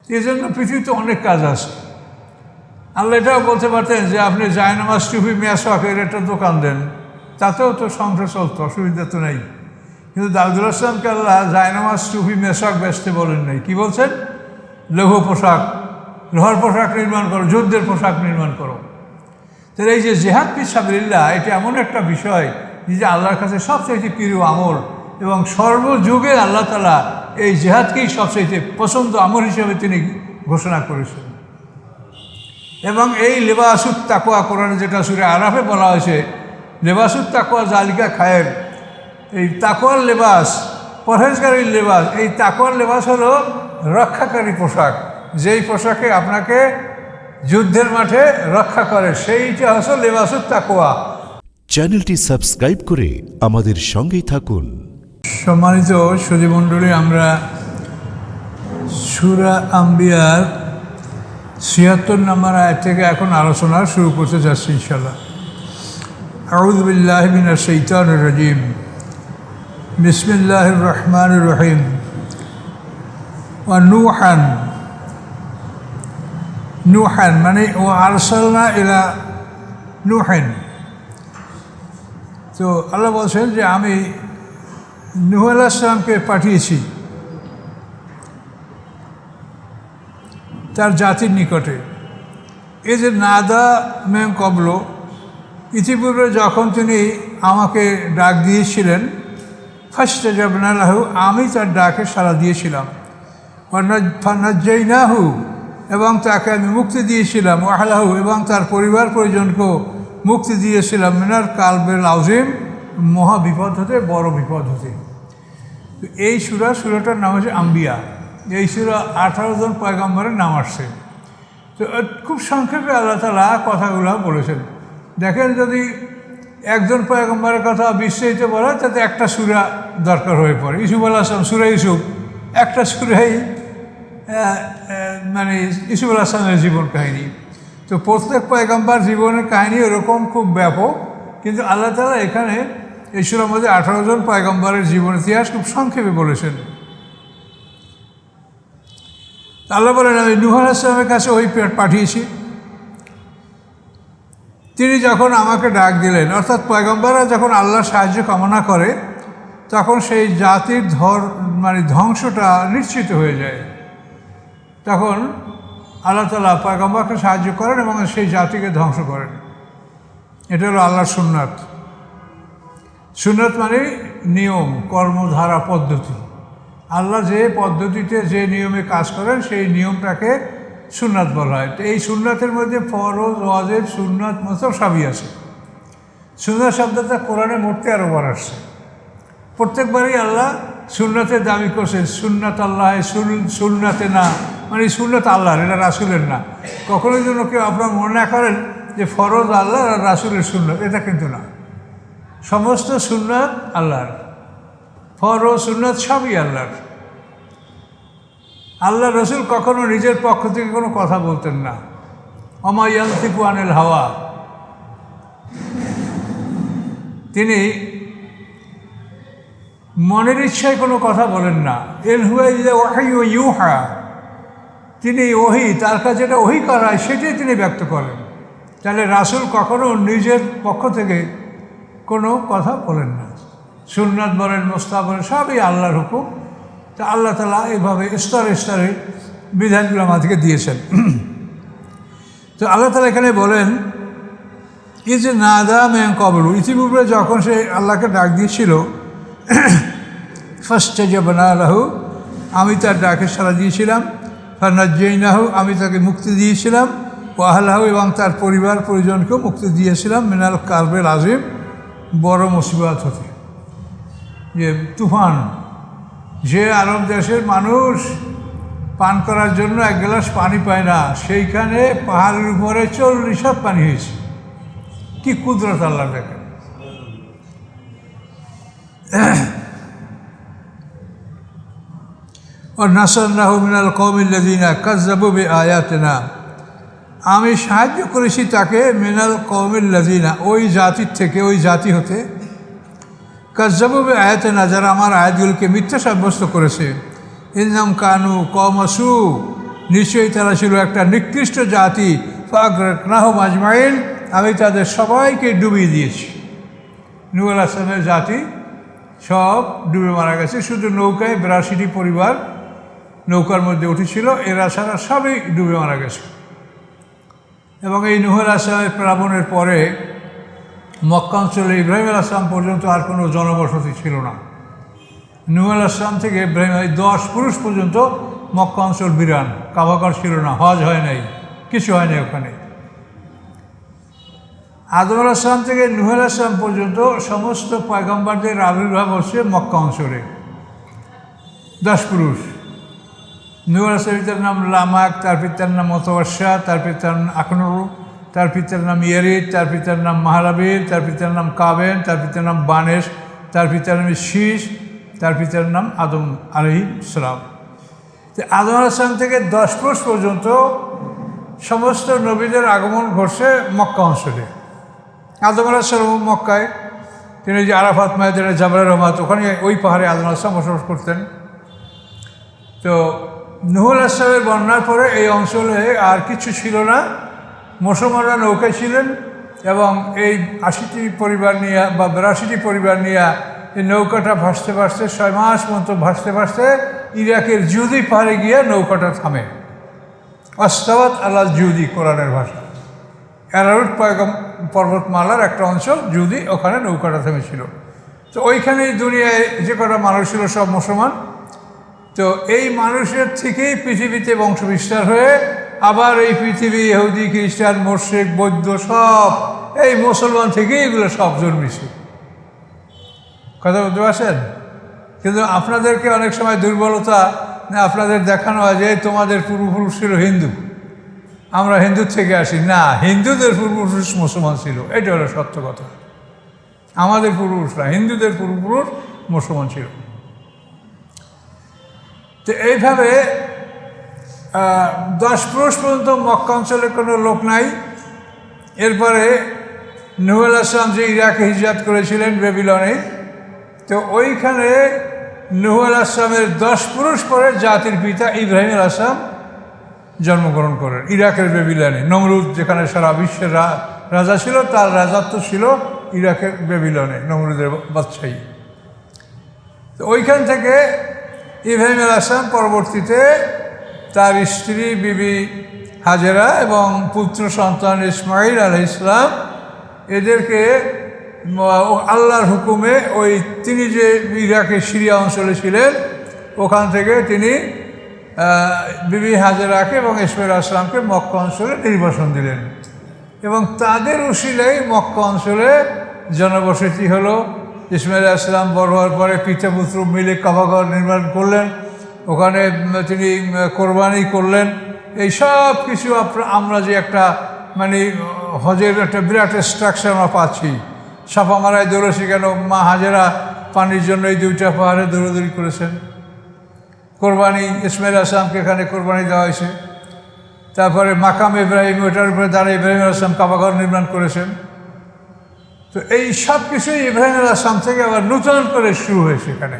এই জন্য পৃথিবীতে অনেক কাজ আছে। আল্লাহ এটাও বলতে পারতেন যে আপনি জায়নামাজ, টুপি, মেয়াশকের একটা দোকান দেন, তাতেও তো সংসার চলতো, অসুবিধা তো নেই। কিন্তু দাউদ আলাইহিসসালামকে আল্লাহ জায়নামাজ, টুপি, মেশক বেচতে বলেন নাই। কি বলছেন? লৌহ পোশাক, লোহার পোশাক নির্মাণ করো, যুদ্ধের পোশাক নির্মাণ করো। তাহলে এই যে জিহাদ ফি সাবিলিল্লাহ, এটা এমন একটা বিষয় যে আল্লাহর কাছে সবচেয়ে প্রিয় আমল, এবং সর্বযুগে আল্লাহ তাআলা এই জিহাদকেই সবচেয়ে পছন্দ আমল হিসেবে তিনি ঘোষণা করেছেন। এবং এই লেবাসুত তাকওয়া, কোরআনে যেটা সূরা আরাফে বলা হয়েছে, লেবাসুত তাকওয়া জালিকা খায়ের, এই তাকওয়ার লেবাস, পরহেজগারির লেবাস, এই তাকওয়ার লেবাস হলো রক্ষাকারী পোশাক। যেই পোশাকে আপনাকে যুদ্ধের মাঠে রক্ষা করে, সেইটা হচ্ছে লেবাসুত তাকওয়া। চ্যানেলটি সাবস্ক্রাইব করে আমাদের সঙ্গেই থাকুন। সম্মানিত সুধীমণ্ডলী, আমরা সূরা আম্বিয়ার ৭৬ নম্বর আয়াত থেকে এখন আলোচনা শুরু করতে যাচ্ছি ইনশাআল্লাহ। আউযু বিল্লাহি মিনাশ শাইতানির রাজিম। বিসমিল্লাহির রহমানির রহিম। ওয়া নুহান মানে ও আরসালনা ইলা নুহান। তো আল্লাহ বলছেন যে আমি নূহ আলাইহিস সালামকে পাঠিয়েছি তার জাতির নিকটে। এই যে নাদা মেম কবল, ইতিপূর্বে যখন তিনি আমাকে ডাক দিয়েছিলেন, ফাস্তাজাবনা লাহু, আমি তার ডাকে সাড়া দিয়েছিলাম। ফানাজ্জাইনাহু, এবং তাকে আমি মুক্তি দিয়েছিলাম। ওয়াহলাহু, এবং তার পরিবার পরিজনকেও মুক্তি দিয়েছিলাম। মিনাল কালবেল আযীম, মহা বিপদ হতে, বড় বিপদ হতে। এই সূরাটার নাম হচ্ছে আম্বিয়া। এই সূরা 18 জন পয়গম্বরের নাম আসছে। তো খুব সংক্ষেপে আল্লাহ তাআলা কথাগুলো বলেছেন। দেখেন, যদি একজন পয়গম্বরের কথা বিস্তারিত বলা, তাতে একটা সূরা দরকার হয়ে পড়ে। ইউসুফ আলাইহিস সালাম, সূরা ইউসুফ, একটা সূরাই মানে ইউসুফ আলাইহিস সালামের জীবন কাহিনী। তো প্রত্যেক পয়গম্বর জীবনের কাহিনী ওরকম খুব ব্যাপক, কিন্তু আল্লাহ তাআলা এখানে এই সূরার মধ্যে 18 জন পয়গম্বরের জীবন ইতিহাস খুব সংক্ষেপে বলেছেন। আল্লাহ বলেন, আমি নূহ আলাইহিস সালামের কাছে ওই পাঠিয়েছি। তিনি যখন আমাকে ডাক দিলেন, অর্থাৎ পয়গম্বররা যখন আল্লাহর সাহায্য কামনা করে, তখন সেই জাতির ধ্বংসটা নিশ্চিত হয়ে যায়। তখন আল্লাহ তাআলা পয়গম্বরকে সাহায্য করেন এবং সেই জাতিকে ধ্বংস করেন। এটা হলো আল্লাহর সুন্নাত। সুন্নাত মানে নিয়ম, কর্মধারা, পদ্ধতি। আল্লাহ যে পদ্ধতিতে, যে নিয়মে কাজ করেন, সেই নিয়মটাকে সুন্নাত বলা হয়। তো এই সুন্নাতের মধ্যে ফরজ, ওয়াজিব, সুন্নাত, মুস্তাহাবি আছে। সুন্নাত শব্দটা কোরআনে মোট 13 বার আসছে। প্রত্যেকবারই আল্লাহ সুন্নাতের দাবি করছেন। সুন্নাত আল্লাহ, সুন্নাতে না, মানে সুন্নাত আল্লাহর, এটা রাসূলের না। কখনোই যেন কেউ আপনার মনে না করেন যে ফরজ আল্লাহ আর রাসূলের সুন্নাত, এটা কিন্তু না। সমস্ত সুন্নাত আল্লাহর, ফরজ, সুন্নাত সবই আল্লাহর। আল্লাহ রসুল কখনো নিজের পক্ষ থেকে কোনো কথা বলতেন না। ওমা ইয়ানতিকু আনিল হাওয়া, তিনি মনের ইচ্ছায় কোনো কথা বলেন না। ইন হুয়া ইল্লা ওয়াহয়ুন ইউহা, তিনি ওহী, তার কাছে যেটা ওহী করা হয় সেটাই তিনি ব্যক্ত করেন। তাহলে রাসূল কখনো নিজের পক্ষ থেকে কোনো কথা বলেন না। সুন্নাত বলেন, মুস্তাহাব বলেন, সবই আল্লাহর হুকুম। তা আল্লাহ তাআলা এইভাবে স্তরে স্তরে বিধানগুলো আমাদেরকে দিয়েছেন। তো আল্লাহ তাআলা এখানে বলেন, এই যে নাদা মেন কবলু, ইতিপূর্বে যখন সে আল্লাহকে ডাক দিয়েছিল, ফাস্তাজাবনা লাহু, আমি তার ডাকে সাড়া দিয়েছিলাম। ফানাজ্জাইনাহু, আমি তাকে মুক্তি দিয়েছিলাম। ওয়াহলাহু, এবং তার পরিবার পরিজনকেও মুক্তি দিয়েছিলাম। মিনাল কারবেল আযীম, বড় মুসিবত হতে। যে তুফান, যে আরব দেশের মানুষ পান করার জন্য এক গ্লাস পানি পায় না, সেইখানে পাহাড়ের উপরে 40 হাত পানি হয়েছে। কি কুদরত আল্লাহ! দেখেন, নাসারনাহু মিনাল কওমিল্লাযিনা কাযযাবু বিআয়াতিনা, আমি সাহায্য করেছি তাকে মিনাল কওমিল্লাযিনা, ওই জাতির থেকে, ওই জাতি হতে, কাযযাবু বিআয়াতিনা, যারা আমার আয়াতগুলোকে মিথ্যা সাব্যস্ত করেছে। ইন্নাহুম কানু কওমান সূ, নিশ্চয়ই তারা ছিল একটা নিকৃষ্ট জাতি, ফাগরাকনাহুম আজমাইন, আমি তাদের সবাইকে ডুবিয়ে দিয়েছি। নূহ আলাইহিস সালামের জাতি সব ডুবে মারা গেছে, শুধু নৌকায় 82টি পরিবার নৌকার মধ্যে উঠেছিল, এরা ছাড়া সবই ডুবে মারা গেছে। এবং এই নূহ আলাইহিস সালামের প্লাবনের পরে মক্কা অঞ্চলে ইব্রাহিম আলাইহিস সালাম পর্যন্ত আর কোনো জনবসতি ছিল না। নূহ আলাইহিস সালাম থেকে ইব্রাহিম 10 পুরুষ পর্যন্ত মক্কা অঞ্চল বিরান, কাবাঘর ছিল না, হজ হয় নাই, কিছু হয় নাই ওখানে। আদম আলাইহিস সালাম থেকে নূহ আলাইহিস সালাম পর্যন্ত সমস্ত পয়গম্বরদের আবির্ভাব হচ্ছে মক্কা অঞ্চলে। 10 পুরুষ। নূহ আলাইহিস সালামের পিতার নাম লামাক, তার পিতার নাম মতওয়াশা, তার পিতার নাম আকনরু, তার পিতার নাম ইয়ারিদ, তার পিতার নাম মাহারাবিল, তার পিতার নাম কাবেন, তার পিতার নাম বানেশ, তার পিতার নাম শীষ, তার পিতার নাম আদম আলাইহিস সালাম। আদম আলাইহিস সালাম থেকে 10 পুরুষ পর্যন্ত সমস্ত নবীদের আগমন ঘটছে মক্কা অঞ্চলে। আদম আলাইহিস সালাম মক্কায়, তিনি যে আরাফাত ময়দানে জাবলে রহমাত, ওখানে ওই পাহাড়ে আদম আলাইহিস সালাম বসবাস করতেন। তো নূহ আলাইহিস সালামের বন্যার পরে এই অঞ্চলে আর কিছু ছিল না, মুসলমানরা নৌকায় ছিলেন এবং এই 80টি পরিবার নিয়ে বা 82টি পরিবার নিয়ে এই নৌকাটা ভাসতে ভাসতে 6 মাস পর্যন্ত ভাসতে ভাসতে ইরাকের জুদি পাহাড়ে গিয়ে নৌকাটা থামে। আস্তাওয়াত আলাল জুদি কোরআনের ভাষা, অ্যারারুট পর্বতমালার একটা অঞ্চল জুদি, ওখানে নৌকাটা থেমেছিল। তো ওইখানেই দুনিয়ায় যে কটা মানুষ ছিল সব মুসলমান। তো এই মানুষের থেকেই পৃথিবীতে বংশ বিস্তার হয়ে আবার এই পৃথিবী ইহুদি খ্রিস্টান মুশরিক বৌদ্ধ সব এই মুসলমান থেকেই এগুলো সব জন্মেছে। কথা বলতে পারছেন? কিন্তু আপনাদেরকে অনেক সময় দুর্বলতা আপনাদের দেখানো হয় যে তোমাদের পূর্বপুরুষ ছিল হিন্দু, আমরা হিন্দুর থেকে আসি। না, হিন্দুদের পূর্বপুরুষ মুসলমান ছিল, এটা হলো সত্য কথা। আমাদের পূর্বপুরুষরা, হিন্দুদের পূর্বপুরুষ মুসলমান ছিল। তো এইভাবে 10 পুরুষ পর্যন্ত মক্কা অঞ্চলে কোনো লোক নাই। এরপরে নূহ আলাইহিস সালাম যে ইরাকে হিজরত করেছিলেন বেবিলনে, তো ওইখানে নূহ আলাইহিস সালামের 10 পুরুষ পরে জাতির পিতা ইব্রাহিম আলাইহিস সালাম জন্মগ্রহণ করেন ইরাকের বেবিলনে। নমরুদ যেখানে সারা বিশ্বের রাজা ছিল, তার রাজত্ব ছিল ইরাকের বেবিলনে, নমরুদের বাদশাহী। তো ওইখান থেকে ইব্রাহিম আলাইহিস সালাম পরবর্তীতে তার স্ত্রী বিবি হাজেরা এবং পুত্র সন্তান ইসমাইল আলাইহিস সালাম এদেরকে আল্লাহর হুকুমে ওই তিনি যে ইরাকের সিরিয়া অঞ্চলে ছিলেন ওখান থেকে তিনি বিবি হাজেরাকে এবং ইসমাইল আলাইহিস সালামকে মক্কা অঞ্চলে নির্বাসন দিলেন এবং তাদের উসিলায় মক্কা অঞ্চলে জনবসতি হলো। ইসমাইল আলাইহিস সালাম বড় হওয়ার পরে পিতা পুত্র মিলে কাবাঘর নির্মাণ করলেন, ওখানে তিনি কোরবানি করলেন। এই সব কিছু আমরা যে একটা মানে হজের একটা বিরাট স্ট্রাকচার আমরা পাচ্ছি। সাফা মারায় দৌড়েছি কেন? মা হাজেরা পানির জন্য এই 2টা পাহাড়ে দৌড়াদৌড়ি করেছেন। কোরবানি, ইসমাইল আলাইহিস সালামকে এখানে কোরবানি দেওয়া হয়েছে। তারপরে মাকাম ইব্রাহিম, ওটার উপরে দাঁড়িয়ে ইব্রাহিম আলাইহিস সালাম কাবাঘর নির্মাণ করেছেন। তো এই সব কিছুই ইব্রাহিম আলাইহিস সালাম থেকে আবার নূতন করে শুরু হয়েছে এখানে।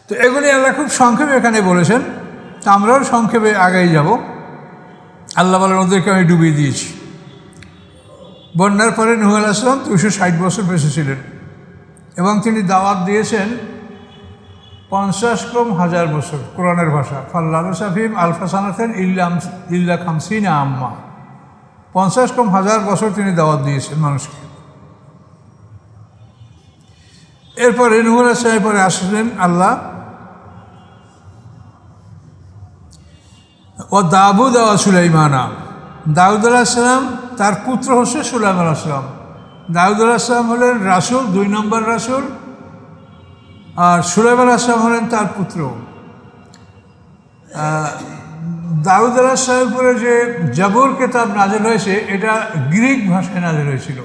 তো এগুলি আল্লাহ খুব সংক্ষেপে এখানে বলেছেন, তো আমরাও সংক্ষেপে আগেই যাব। আল্লাহ বলেন ওদেরকে আমি ডুবিয়ে দিয়েছি। বন্যার পরে নূহ আলাইহিস সালাম 260 বছর বেঁচে ছিলেন এবং তিনি দাওয়াত দিয়েছেন 50,000 বছর। কোরআনের ভাষা ফাল্লাবিসা ফিহিম আলফা সানাতান ইল্লা 50 আম্মা, 50,000 বছর তিনি দাওয়াত দিয়েছেন মানুষকে। এরপরে নূহ আলাইহিস সালামের পরে আসলেন আল্লাহ ও দাউদ ও সুলাইমানা। দাউদ আলাইহিস সালাম তার পুত্র হচ্ছে সুলাইমান আলাইহিস সালাম। দাউদ আলাইহিস সালাম হলেন রাসূল, 2 নম্বর রাসূল, আর সুলাইমান আলাইহিস সালাম হলেন তার পুত্র। দাউদ আলাইহিস সালামের উপরে যে জাবুর কিতাব নাযিল হয়েছে এটা গ্রিক ভাষায় নাযিল হয়েছিল,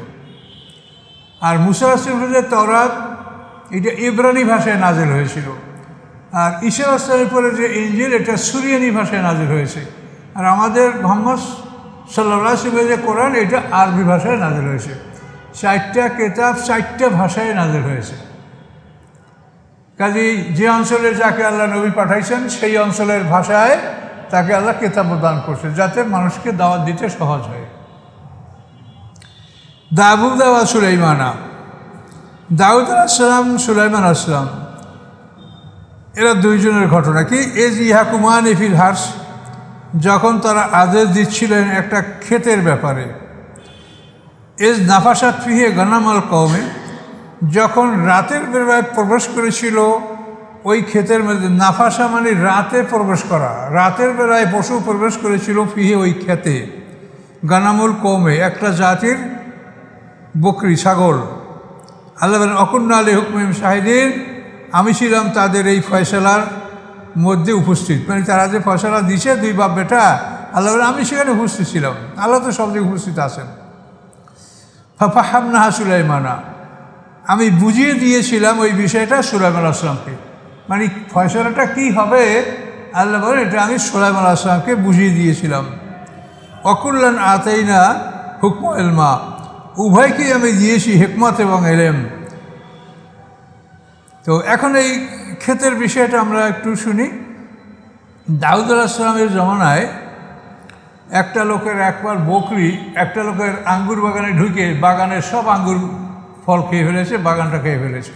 আর মুসা আলাইহিস সালামের যে তাওরাত এটা ইব্রানি ভাষায় নাযিল হয়েছিল, আর ঈসা আলাইহিস সালামের উপরে যে ইনজিল এটা সুরিয়ানি ভাষায় নাযিল হয়েছে, আর আমাদের মুহাম্মদ সাল্লাল্লাহু আলাইহি ওয়াসাল্লামের যে কোরআন এটা আরবি ভাষায় নাযিল হয়েছে। 4টা কিতাব 4টা ভাষায় নাযিল হয়েছে। কাজেই যে অঞ্চলে যাকে আল্লাহ নবী পাঠাইছেন সেই অঞ্চলের ভাষায় তাকে আল্লাহ কিতাব দান করছে, যাতে মানুষকে দাওয়াত দিতে সহজ হয়। দাউদ ওয়া সুলাইমানা, দাউদ আলাইহিসসালাম, সুলাইমান আলাইহিসসালাম, এরা দুইজনের ঘটনা কি? এজ ইহাকুমান ফিল হার্স, যখন তারা আদেশ দিচ্ছিলেন একটা ক্ষেতের ব্যাপারে। এজ নাফাসাত ফিহে গানামাল কওমে, যখন রাতের বেলায় প্রবেশ করেছিল ওই ক্ষেতের মধ্যে। নাফাসা মানে রাতে প্রবেশ করা, রাতের বেলায় পশু প্রবেশ করেছিল ফিহে ওই ক্ষেতে। গানামুল কওমে, একটা জাতির বকরি, ছাগল। আল্লাহ বলেন অকুন্না আলী হুকমিম শাহিদিন, আমি ছিলাম তাদের এই ফয়সালার মধ্যে উপস্থিত। মানে তারা যে ফয়সালা দিছে দুই বাপ বেটা, আল্লাহ বলেন আমি সেখানে উপস্থিত ছিলাম। আল্লাহ তো সব জায়গায় উপস্থিত আছেন। ফাফাহামনাহা সুলাইমানা, আমি বুঝিয়ে দিয়েছিলাম ওই বিষয়টা সুলাইমান আলাইহিস সালামকে। মানে ফয়সালাটা কী হবে আল্লাহ বলেন এটা আমি সুলাইমান আলাইহিস সালামকে বুঝিয়ে দিয়েছিলাম। অকুল্লান আতাইনা হুকম ইলমা, উভয়কেই আমি দিয়েছি হিকমত এবং এলেম। তো এখন এই ক্ষেতের বিষয়টা আমরা একটু শুনি। দাউদ আলাইহিস সালামের জমানায় একটা লোকের একবার বকরি একটা লোকের আঙ্গুর বাগানে ঢুকে বাগানের সব আঙ্গুর ফল খেয়ে ফেলেছে, বাগানটা খেয়ে ফেলেছে।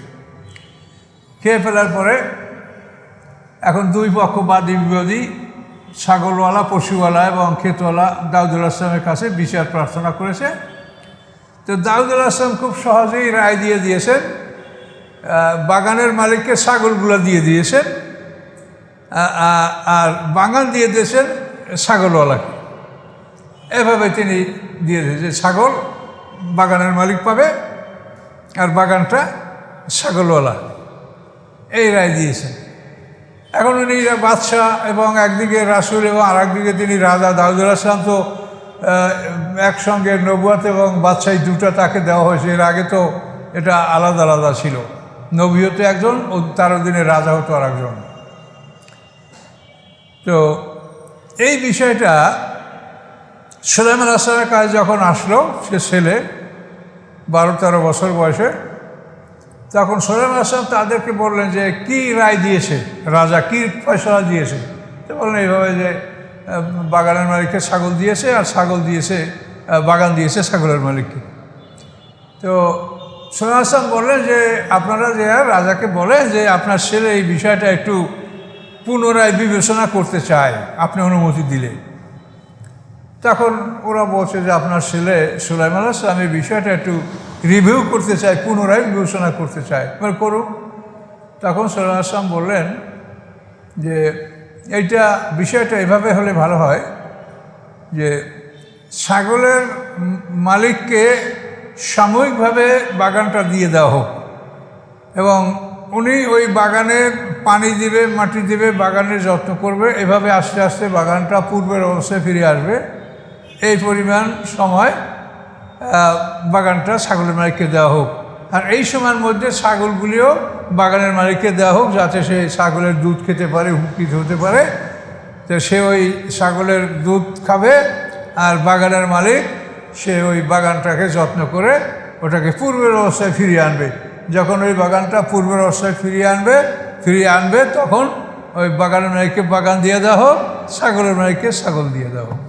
খেয়ে ফেলার পরে এখন দুই পক্ষ বাদী বিবাদী, ছাগলওয়ালা, পশুওয়ালা এবং ক্ষেতওয়ালা দাউদ আলাইহিস সালামের কাছে বিচার প্রার্থনা করেছে। তো দাউদ আলাইহিস সালাম খুব সহজেই রায় দিয়ে দিয়েছেন, বাগানের মালিককে ছাগলগুলো দিয়ে দিয়েছেন, আর বাগান দিয়ে দিয়েছেন ছাগলওয়ালাকে। এভাবে তিনি দিয়ে দিয়েছেন যে ছাগল বাগানের মালিক পাবে আর বাগানটা ছাগলওয়ালা, এই রায় দিয়েছেন। এখন উনি বাদশাহ এবং একদিকে রাসূল এবং আর একদিকে তিনি রাজা। দাউদ আলাইহিস সালাম তো একসঙ্গে নবুয়ত এবং বাদশাহী দুটা তাকে দেওয়া হয়েছে, এর আগে তো এটা আলাদা আলাদা ছিল। নবী হতো একজন, ও তার অধীনে রাজা হতো আর একজন। তো এই বিষয়টা সুলাইমান আলাইহিস সালামের কাছে যখন আসলো, সে ছেলে 12-13 বছর বয়সে, তখন সুলাইমান আলাইহিস সালাম তাদেরকে বললেন যে কি রায় দিয়েছে রাজা, কি ফয়সালা দিয়েছে। তো বললেন এইভাবে যে বাগানের মালিককে ছাগল দিয়েছে আর ছাগল দিয়েছে, বাগান দিয়েছে ছাগলের মালিককে। তো সুলাইমান আলাইহিস সালাম বললেন যে আপনারা যে রাজাকে বলেন যে আপনার ছেলে এই বিষয়টা একটু পুনরায় বিবেচনা করতে চায়, আপনি অনুমতি দিলে। তখন ওরা বলছে যে আপনার ছেলে সুলাইমান আলাইহিস সালাম এই বিষয়টা একটু রিভিউ করতে চায়, পুনরায় বিবেচনা করতে চায়, মানে করুন। তখন সুলাইমান আলাইহিস সালাম বললেন যে এইটা বিষয়টা এভাবে হলে ভালো হয় যে ছাগলের মালিককে সাময়িকভাবে বাগানটা দিয়ে দেওয়া হোক এবং উনি ওই বাগানের পানি দিবে, মাটি দিবে, বাগানের যত্ন করবে। এভাবে আস্তে আস্তে বাগানটা পূর্বের অবস্থায় ফিরে আসবে। এই পরিমাণ সময় বাগানটা ছাগলের মালিককে দেওয়া হোক, আর এই সময়ের মধ্যে ছাগলগুলিও বাগানের মালিককে দেওয়া হোক, যাতে সে ছাগলের দুধ খেতে পারে, উপকৃত হতে পারে। তো সে ওই ছাগলের দুধ খাবে আর বাগানের মালিক সে ওই বাগানটাকে যত্ন করে ওটাকে পূর্বের অবস্থায় ফিরিয়ে আনবে। যখন ওই বাগানটা পূর্বের অবস্থায় ফিরিয়ে আনবে তখন ওই বাগানের মালিককে বাগান দিয়ে দেওয়া হোক, ছাগলের মালিককে ছাগল দিয়ে দেওয়া হোক।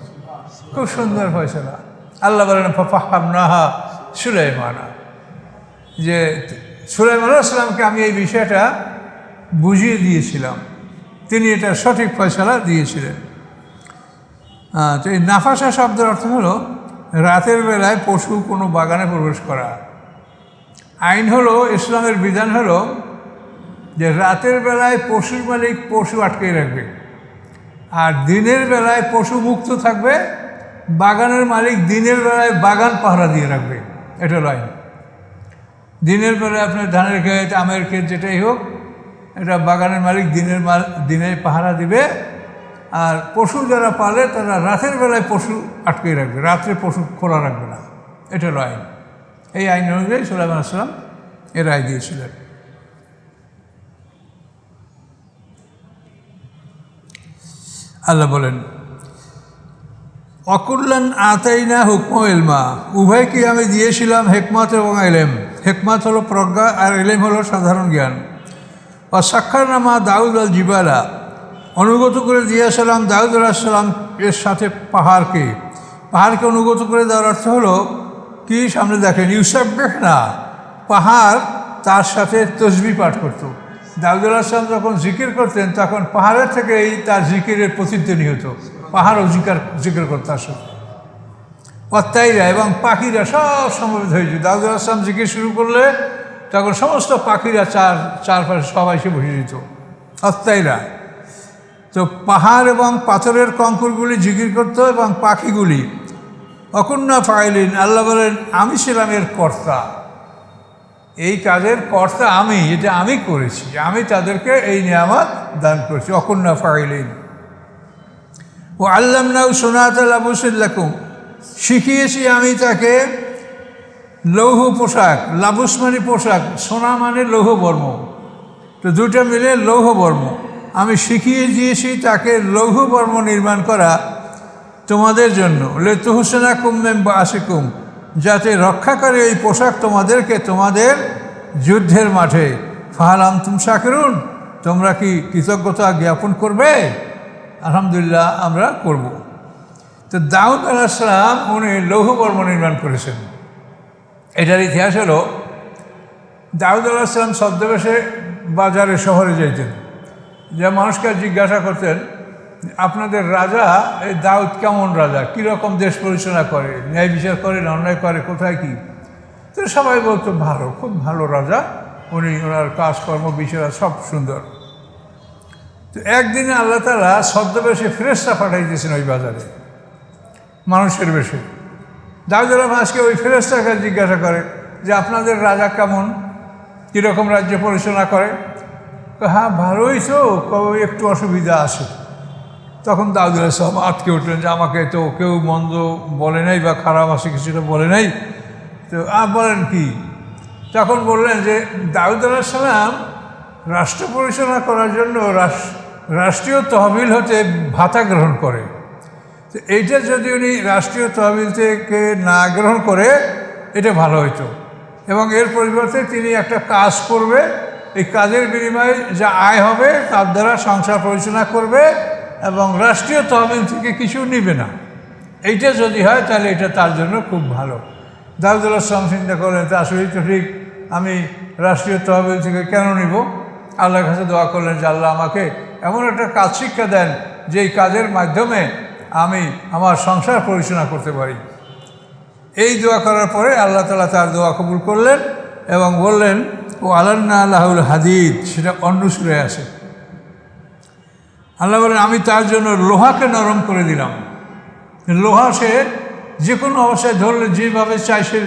খুব সুন্দর ফয়সালা। আল্লাহ বলেন ফাফাহামনাহা সুলাইমানা, যে সুলাইমান আলাইহিস সালামকে আমি এই বিষয়টা বুঝিয়ে দিয়েছিলাম, তিনি এটা সঠিক ফয়সালা দিয়েছিলেন। তো এই নাফাসা শব্দের অর্থ হলো রাতের বেলায় পশু কোনো বাগানে প্রবেশ করা। আইন হলো, ইসলামের বিধান হলো যে রাতের বেলায় পশুর মালিক পশু আটকে রাখবে, আর দিনের বেলায় পশু মুক্ত থাকবে। বাগানের মালিক দিনের বেলায় বাগান পাহারা দিয়ে রাখবে। এটা হলো আইন। দিনের বেলায় আপনার ধানের ক্ষেত, আমের ক্ষেত, যেটাই হোক, এটা বাগানের মালিক দিনে পাহারা দিবে, আর পশু যারা পালে তারা রাতের বেলায় পশু আটকে রাখবে, রাত্রে পশু খোলা রাখবে না। এটা হলো আইন। এই আইন অনুযায়ী সুলাইমান আলাইহিস সালাম এর রায় দিয়েছিলেন। আল্লাহ বলেন অকুল্লান আতাইনা হুকম ইলমা, উভয়কে আমি দিয়েছিলাম হেকমত এবং এলেম। হেকমত হলো প্রজ্ঞা আর এলেম হলো সাধারণ জ্ঞান। সাক্ষারনামা দাউদ আল জিবালা, অনুগত করে দিয়েছিলাম দাউদ আলাইহিসসালাম এর সাথে পাহাড়কে অনুগত করে দেওয়ার অর্থ হলো কি, সামনে দেখেন ইউসাব্বিহ না, পাহাড় তার সাথে তসবিহ পাঠ করত। দাউদ আলাইহিসসালাম যখন জিকির করতেন তখন পাহাড়ের থেকেই তার জিকিরের প্রতিধ্বনি হতো, পাহাড়ও জিকির করত তার সাথে। অত্যাইরা এবং পাখিরা সব সমবেত হয়েছে। দাউদ আলাইহিসসালাম জিকির শুরু করলে তখন সমস্ত পাখিরা চারপাশে সবাই এসে বসে যেত, অত্যাইরা। তো পাহাড় এবং পাথরের কঙ্করগুলি জিকির করত এবং পাখিগুলি অকুন্না ফাইলিন, আল্লাহ বলেন আমি ছিলাম এর কর্তা, এই কাজের কর্তা আমি, এটা আমি করেছি, আমি তাদেরকে এই নিয়ামত দান করেছি। অকুন্না ফাইলিন ও আল্লামনাউ সুনাতা লাবুসিল্লাকুম, শিখিয়েছি আমি তাকে লৌহ পোশাক, লাবুস মানে পোশাক, সোনা মানে লৌহ বর্ম, তো দুটা মিলে লৌহ বর্ম। আমি শিখিয়ে দিয়েছি তাকে লৌহ বর্ম নির্মাণ করা তোমাদের জন্য, লিতুহসিনাকুম মিন বাসিকুম, যাতে রক্ষা করে এই পোশাক তোমাদেরকে তোমাদের যুদ্ধের মাঠে। ফাহাল আনতুম শাকিরুন, তোমরা কি কৃতজ্ঞতা জ্ঞাপন করবে? আলহামদুলিল্লাহ, আমরা করব। তো দাউদ আলাইহিস সালাম উনি লৌহ বর্ম নির্মাণ করেছেন। এটার ইতিহাস হলো, দাউদ আলাইহিস সালাম ছদ্মবেশে বাজারে শহরে যাইতেন, যে মানুষকে জিজ্ঞাসা করতেন আপনাদের রাজা এই দাউদ কেমন রাজা, কীরকম দেশ পরিচালনা করে, ন্যায় বিচার করে না অন্যায় করে, কোথায় কী? তো সবাই বলতো ভালো, খুব ভালো রাজা উনি, ওনার কাজকর্ম বিচার সব সুন্দর। তো একদিনে আল্লাহ তাআলা ছদ্মবেশে ফেরেশতা পাঠাই দিয়েছেন ওই বাজারে মানুষের বেশে। দাউদ আজকে ওই ফেরেশতাকে জিজ্ঞাসা করে যে আপনাদের রাজা কেমন, কীরকম রাজ্য পরিচালনা করে? হ্যাঁ ভালোই, তো একটু অসুবিধা আছে। তখন দাউদ আলাইহিস সালাম আটকে উঠলেন যে আমাকে তো কেউ মন্দ বলে নাই বা খারাপ আছে কিছুটা বলে নাই, তো বলেন কি? তখন বললেন যে দাউদ আলাইহিস সালাম রাষ্ট্র পরিচালনা করার জন্য রাষ্ট্রীয় তহবিল হতে ভাতা গ্রহণ করে। তো এইটা যদি উনি রাষ্ট্রীয় তহবিল থেকে না গ্রহণ করে এটা ভালো হইতো, এবং এর পরিবর্তে তিনি একটা কাজ করবে, এই কাজের বিনিময়ে যা আয় হবে তার দ্বারা সংসার পরিচালনা করবে এবং রাষ্ট্রীয় তহবিল থেকে কিছু নিবে না। এইটা যদি হয় তাহলে এটা তার জন্য খুব ভালো। দাউদ আলাইহিস সালাম চিন্তা করলেন, তা আসলেই তো ঠিক, আমি রাষ্ট্রীয় তহবিল থেকে কেন নিব? আল্লাহর কাছে দোয়া করলেন যে আল্লাহ আমাকে এমন একটা কাজ শিক্ষা দেন যেই কাজের মাধ্যমে আমি আমার সংসার পরিচালনা করতে পারি। এই দোয়া করার পরে আল্লাহ তাআলা তার দোয়া কবুল করলেন এবং বললেন ও আলান্না লাহুল হাদিদ, সেটা অন্য সূরায় আছে। আল্লাহ বলেন আমি তার জন্য লোহাকে নরম করে দিলাম। লোহা সে যে কোনো অবস্থায় ধরলে যেভাবে চাই সে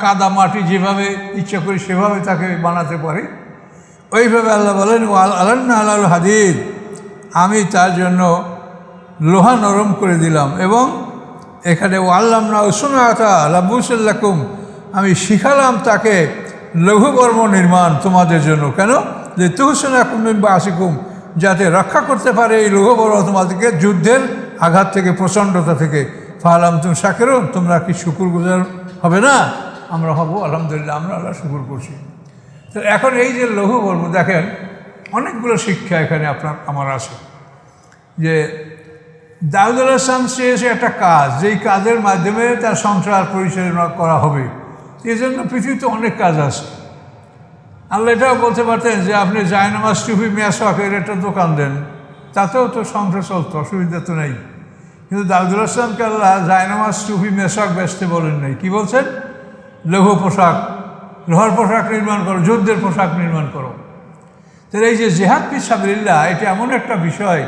কাদা মাটি যেভাবে ইচ্ছা করি সেভাবে তাকে বানাতে পারি, ওইভাবে আল্লাহ বলেন ও আলান্না লাহুল হাদিদ, আমি তার জন্য লোহা নরম করে দিলাম। এবং এখানে ও আল্লামনা সুনাতা লাবুসিল্লাকুম, আমি শিখালাম তাকে লৌহবর্ম নির্মাণ তোমাদের জন্য। কেন? যে তুহসিনাকুম মিন বাসিকুম, যাতে রক্ষা করতে পারে এই লৌহবর্ম তোমাদেরকে যুদ্ধের আঘাত থেকে, প্রচণ্ডতা থেকে। ফাহাল আনতুম শাকিরুন, তোমরা কি শুকরগুজার হবে না? আমরা হব, আলহামদুলিল্লাহ, আমরা আল্লাহ শুকর করছি। তো এখন এই যে লৌহবর্ম, দেখেন অনেকগুলো শিক্ষা এখানে আমার আছে। যে দাউদ আলাইহিস সালাম চেয়েছে একটা কাজ, যেই কাজের মাধ্যমে তার সংসার পরিচালনা করা হবে। এই জন্য পৃথিবীতে অনেক কাজ আছে। আল্লাহ এটাও বলতে পারতেন যে আপনি জায়নামাজ, টুপি, মেশকের একটা দোকান দেন, তাতেও তো সংসার চলতো, অসুবিধা তো নেই। কিন্তু দাউদ আলাইহিস সালামকে আল্লাহ জায়নামাজ, টুপি, মেশক বেচতে বলেন নাই। কী বলছেন? লৌহ পোশাক, লোহার পোশাক নির্মাণ করো, যুদ্ধের পোশাক নির্মাণ করো। তাহলে এই যে জিহাদ ফি সাবিলিল্লাহ, এটা এমন একটা বিষয়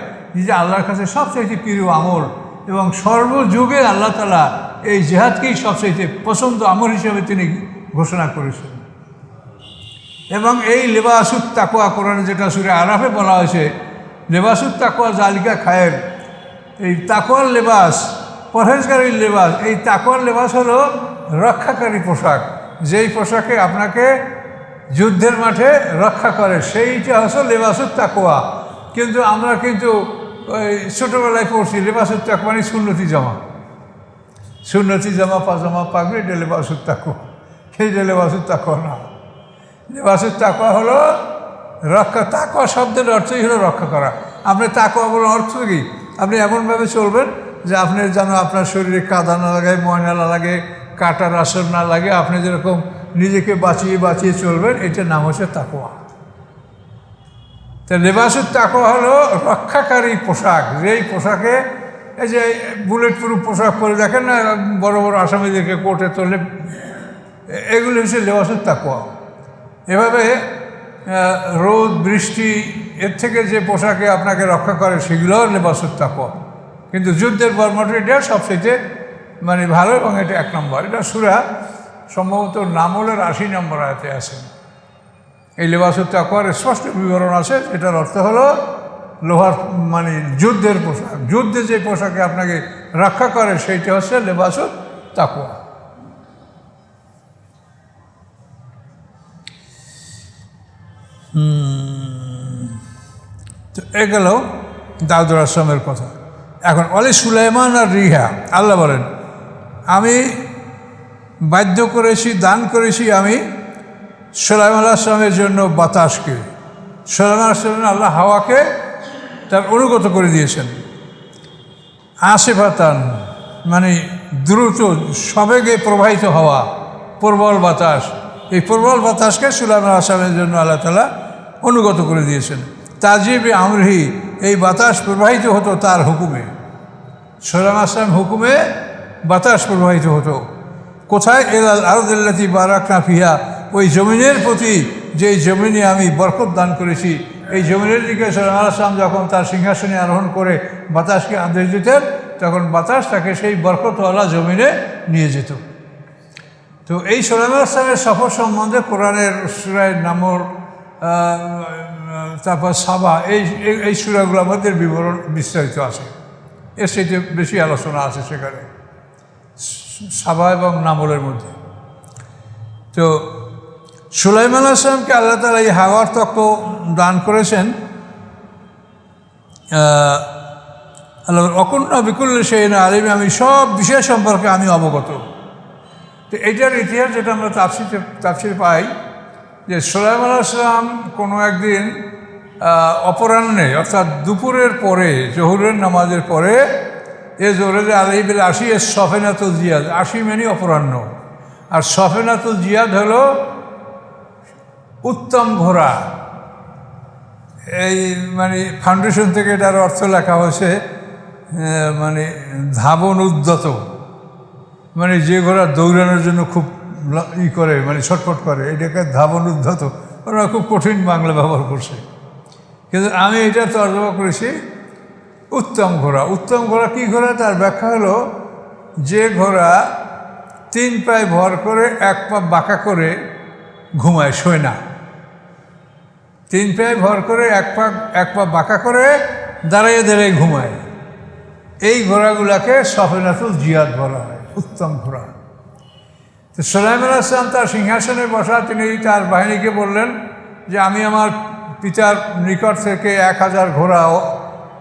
যে আল্লাহর কাছে সবচাইতে প্রিয় আমল, এবং সর্বযুগে আল্লাহ তাআলা এই জিহাদকেই সবচাইতে পছন্দ আমল হিসেবে তিনি ঘোষণা করেছেন। এবং এই লেবাসুত তাকওয়া, কোরআনে যেটা সূরা আরাফে বলা হয়েছে, লেবাসুত তাকওয়া জালিকা খায়ের, এই তাকওয়ার লেবাস, পরহেজগারির লেবাস। এই তাকওয়ার লেবাস হলো রক্ষাকারী পোশাক, যেই পোশাকে আপনাকে যুদ্ধের মাঠে রক্ষা করে, সেইটা হচ্ছে লেবাসুত তাকওয়া। কিন্তু আমরা কিন্তু ওই ছোটোবেলায় পড়ছি লেবাসুত তাকওয়া মানে সুন্নতি জামা, সুন্নতি জামা, পাজামা, পাগড়ি, এটা লেবাসুত তাকওয়া। সেইটা লেবাসুত তাকওয়া না। লেবাসুত তাকওয়া হলো রক্ষা, তাকওয়া শব্দের অর্থই হলো রক্ষা করা। আপনি তাকওয়া বলার অর্থ কি? আপনি এমনভাবে চলবেন যে আপনি যেন আপনার শরীরে কাদা না লাগে, ময়লা না লাগে, কাটার আসর না লাগে, আপনি যেরকম নিজেকে বাঁচিয়ে বাঁচিয়ে চলবেন, এটার নাম হচ্ছে তাকওয়া। তা লেবাসুত তাকওয়া হলো রক্ষাকারী পোশাক, যেই পোশাকে এই যে বুলেট প্রুফ পোশাক পরে দেখেন না বড় বড় আসামিদেরকে কোর্টে তোলে, এগুলি হচ্ছে লেবাসুত তাকওয়া। এভাবে রোদ বৃষ্টি এর থেকে যে পোশাকে আপনাকে রক্ষা করে সেগুলোও লেবাসুত তাকওয়া। কিন্তু যুদ্ধের বর্মটা এটা সবচেয়ে মানে ভালো এবং এটা 1 নম্বর। এটা সূরা সম্ভবত নামলের 80 নম্বর আয়াতে আছে। এই লেবাসুত তাকওয়ার স্পষ্ট বিবরণ আছে। এটার অর্থ হলো লোহার মানে যুদ্ধের পোশাক, যুদ্ধে যে পোশাকে আপনাকে রক্ষা করে সেইটা হচ্ছে লেবাসুত তাকওয়া। তো এ গেল দাউদ আলাইহিস সালামের কথা। এখন অলি সুলাইমান আর রিহা, আল্লাহ বলেন আমি বাধ্য করেছি, দান করেছি আমি সুলাইমান আলাইহিস সালামের জন্য বাতাসকে। সুলাইমান আলাইহিস সালাম আল্লাহ হাওয়াকে তার অনুগত করে দিয়েছেন। আসিফাতান মানে দ্রুত সবেগে প্রবাহিত হওয়া, প্রবল বাতাস। এই প্রবল বাতাসকে সুলাইমান আলাইহিস সালামের জন্য আল্লাহ তাআলা অনুগত করে দিয়েছেন। তাজিবে আমরিহি, এই বাতাস প্রবাহিত হতো তার হুকুমে। সুলাইমান আলাইহিস সালামের হুকুমে বাতাস প্রবাহিত হতো। কোথায়? এলাল আরদিল্লাতি বারাকনা ফিহা, ওই জমিনের প্রতি যেই জমিনে আমি বরকত দান করেছি। এই জমিনের দিকে সুলাইমান আলাইহিস সালাম যখন তার সিংহাসনে আরোহণ করে বাতাসকে আদেশ দিতেন, তখন বাতাস তাকে সেই বরকতওয়ালা জমিনে নিয়ে যেত। তো এই সুলাইমান আলাইহিস সালামের সফর সম্বন্ধে কোরআনের সূরা নামল, তারপর সাবা, এই সূরাগুলোর মধ্যে বিবরণ বিস্তারিত আছে। এর সাথে বেশি আলোচনা আছে সেখানে, সাবা এবং নামলের মধ্যে। তো সুলাইমান আলাইহিস সালামকে আল্লাহ তাআলা এই হাওয়ার তত্ত্ব দান করেছেন। আল্লাহ অকুন্না বিকুল্লি শাইইন আলিম, আমি সব বিষয় সম্পর্কে আমি অবগত। তো এইটার ইতিহাস যেটা আমরা তাফসীরে পাই যে সুলাইমান আলাইহিস সালাম কোনো একদিন অপরাহ্নে অর্থাৎ দুপুরের পরে, জোহরের নামাজের পরে, জোহরে আলাইহি বিল আশি এ সফেনাতুল জিয়াদ, 80 মানে অপরাহ্ন, আর সফেনাতুল জিয়াদ হলো উত্তম ঘোড়া। এই মানে ফাউন্ডেশন থেকে এটার অর্থ লেখা হয়েছে মানে ধাবন উদ্যত, মানে যে ঘোড়া দৌড়ানোর জন্য খুব করে মানে ছটফট করে, এটাকে ধাবন উদ্ধত। ওরা খুব কঠিন বাংলা ব্যবহার করছে, কিন্তু আমি এটা তর্জমা করেছি উত্তম ঘোড়া। উত্তম ঘোড়া কী ঘোড়া? তার ব্যাখ্যা হলো যে ঘোড়া 3 পায়ে ভর করে 1 পা বাঁকা করে ঘুমায়, শোয় না। 3 পায়ে ভর করে 1 পা বাঁকা করে দাঁড়িয়ে দাঁড়িয়ে ঘুমায়। এই ঘোড়াগুলাকে সফেনাতুল জিয়াদ বলা হয়, উত্তম ঘোড়া। তো সুলাইমান আলাইহিস সালাম তার সিংহাসনে বসা, তিনি তার বাহিনীকে বললেন যে আমি আমার পিতার নিকট থেকে 1000 ঘোড়া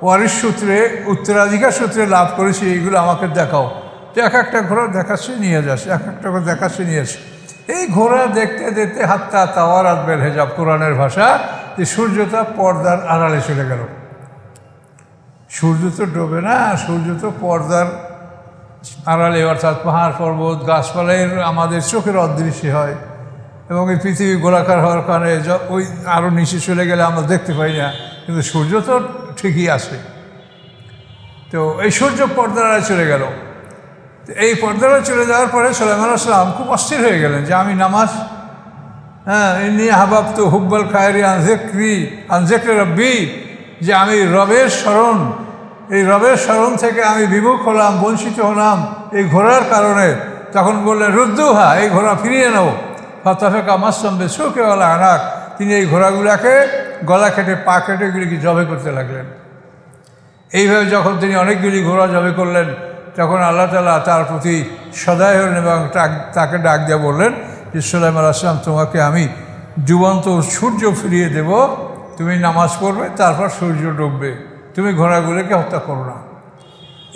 ওয়ারিশ সূত্রে, উত্তরাধিকার সূত্রে লাভ করেছি, এইগুলো আমাকে দেখাও। তো এক একটা ঘোড়া দেখাচ্ছে নিয়ে যাচ্ছে, এক একটা করে দেখাচ্ছে নিয়ে আসছে। এই ঘোড়া দেখতে দেখতে হাত্তা তাওয়ারাত বেল হেজাব, কোরআনের ভাষা, যে সূর্যটা পর্দার আড়ালে চলে গেল। সূর্য তো ডোবে না, সূর্য তো পর্দার আড়ালে, অর্থাৎ পাহাড় পর্বত গাছপালাই আমাদের চোখের অদৃশ্য হয়, এবং এই পৃথিবী গোলাকার হওয়ার কারণে ওই আরও নিচে চলে গেলে আমরা দেখতে পাই না, কিন্তু সূর্য তো ঠিকই আছে। তো এই সূর্য পর্দার আড়ালে চলে গেল। এই পর্দাটা চলে যাওয়ার পরে সুলাইমান আলাইহিস সালাম খুব অস্থির হয়ে গেলেন যে আমি নামাজ, ইন্নী আহবাবতু হুব্বাল খায়রি আন যিকরি রাব্বি, যে আমি রবের স্মরণ, এই রবের স্মরণ থেকে আমি বিমুখ হলাম, বঞ্চিত হলাম এই ঘোড়ার কারণে। তখন বললেন রুদ্দুহা, এই ঘোড়া ফিরিয়ে নাও। ফাতাফাকা মাসসাম বিসুকি ওয়াল আনাক, তিনি এই ঘোড়াগুলাকে গলা কেটে পা কেটে এগুলিকে জবে করতে লাগলেন। এইভাবে যখন তিনি অনেকগুলি ঘোড়া জবে করলেন, তখন আল্লাহ তাআলা তার প্রতি সদয় হলেন এবং তাকে ডাক দিয়ে বললেন যে সুলাইমান আলাইহিস সালাম, তোমাকে আমি ডুবন্ত সূর্য ফিরিয়ে দেব, তুমি নামাজ পড়বে, তারপর সূর্য ডুববে, তুমি ঘোড়াগুলোকে হত্যা করো না।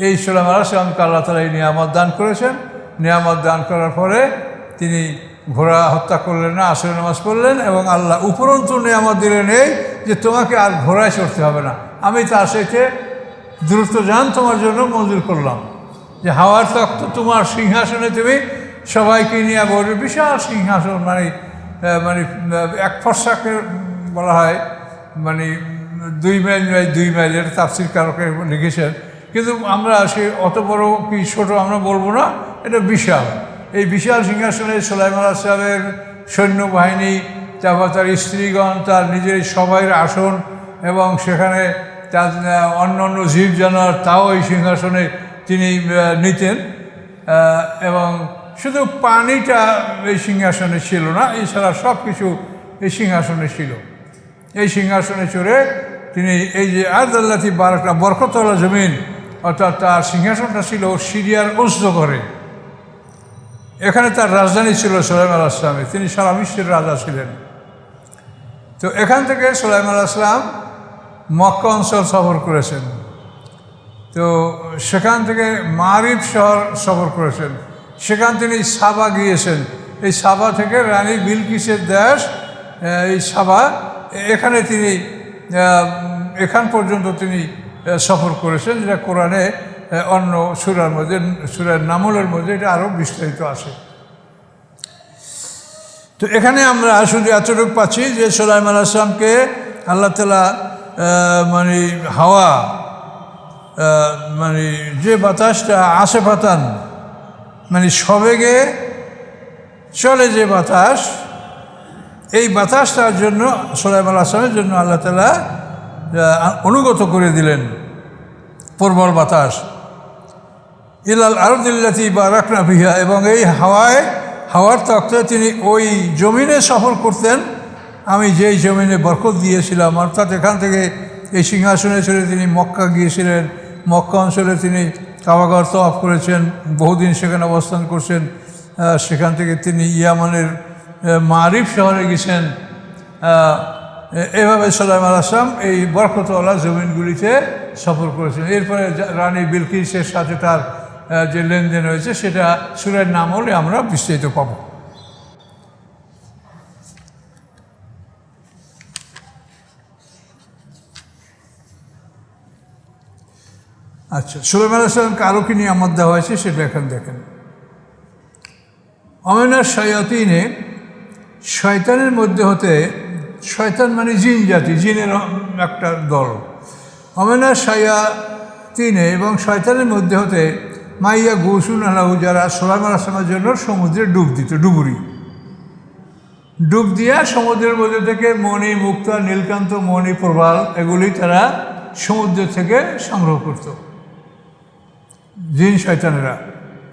এই সুলাইমান আলাইহিস সালামকে আল্লাহ তাআলা এই নিয়ামত দান করেছেন। নিয়ামত দান করার পরে তিনি ঘোড়া হত্যা করলেন না, আসরের নামাজ পড়লেন এবং আল্লাহ উপরন্তু নিয়ামত দিলেন এই যে তোমাকে আর ঘোড়ায় চড়তে হবে না, আমি তার সাথে দ্রুত যান তোমার জন্য মঞ্জুর করলাম, যে হাওয়ার তখ্ত তোমার সিংহাসনে তুমি সবাইকে নিয়ে বলবে, বিশাল সিংহাসন, মানে মানে এক ফর্সাকে বলা হয়, মানে 2 মাইল বাই 2 মাইল, এটা তাফসীর কারকে লিখেছেন, কিন্তু আমরা সে অত বড় কি ছোট আমরা বলবো না, এটা বিশাল। এই বিশাল সিংহাসনে সুলাইমান আলাইহিস সালামের সৈন্যবাহিনী, তারপর তার স্ত্রীগণ, তার নিজের সবাইয়ের আসন, এবং সেখানে তার অন্য অন্য জীব জানোয়ার তাও এই সিংহাসনে তিনি নিতেন। এবং শুধু পানিটা এই সিংহাসনে ছিল না, এছাড়া সব কিছু এই সিংহাসনে ছিল। এই সিংহাসনে চড়ে তিনি এই যে আরদাল্লাতি বারাকা বরকতওয়ালা জমিন, অর্থাৎ তার সিংহাসনটা ছিল সিরিয়ার উজদগরে, এখানে তার রাজধানী ছিল সুলাইমান আলাইহিস সালামের, তিনি সারা বিশ্বের রাজা ছিলেন। তো এখান থেকে সুলাইমান আলাইহিস সালাম মক্কা অঞ্চল সফর করেছেন, তো সেখান থেকে মারিব শহর সফর করেছেন, সেখান তিনি সাবা গিয়েছেন, এই সাবা থেকে রানী বিলকিসের দেশ এই সাবা, এখানে তিনি এখান পর্যন্ত তিনি সফর করেছেন, যেটা কোরআনে অন্য সূরার মধ্যে, সূরা নামলের মধ্যে এটা আরও বিস্তারিত আছে। তো এখানে আমরা শুধু এতটুকু পাচ্ছি যে সুলাইমান আলাইহিস সালামকে আল্লাহ তাআলা মানে হাওয়া, মানে যে বাতাসটা আসে পাতান, মানে সবেগে চলে যে বাতাস, এই বাতাসটার জন্য সুলাইমান আলাইহিস সালামের জন্য আল্লাহ তাআলা অনুগত করে দিলেন প্রবল বাতাস, ইলাল আরদিল্লাতি বারাকনা ফিহা, এবং এই হাওয়ার তখ্তে তিনি ওই জমিনে সফর করতেন আমি যেই জমিনে বরকত দিয়েছিলাম। অর্থাৎ এখান থেকে এই সিংহাসনে চড়ে তিনি মক্কা গিয়েছিলেন, মক্কা অঞ্চলে তিনি কাবাঘর তওয়াফ করেছেন, বহুদিন সেখানে অবস্থান করছেন, সেখান থেকে তিনি ইয়ামানের মারিব শহরে গেছেন। এভাবে সুলাইমান আলাইহিস সালাম এই বরকতওয়ালা জমিনগুলিতে সফর করেছেন। এরপরে রানী বিলকিসের সাথে তার যে লেনদেন হয়েছে সেটা সূরার নামলে আমরা বিস্তারিত পাব। আচ্ছা, সুলাইমান আলাইহিস সালামকে আরও কি নিয়ামত দেওয়া হয়েছে সেটা এখন দেখেন। অমিনার শায়াতিনে, শয়তানের মধ্যে হতে, শয়তান মানে জিন জাতি, জিনের একটা দল, অমিনার শায়াতিনে, এবং শয়তানের মধ্যে হতে মাইয়া গৌসুন আলাহু, যারা সুলাইমান আলাইহিস সালামের জন্য সমুদ্রে ডুব দিত, ডুব দিয়া সমুদ্রের মধ্যে থেকে মণি, মুক্তা, নীলকান্ত, মণি, প্রবাল এগুলি তারা সমুদ্র থেকে সংগ্রহ করত, জিন শয়তানেরা।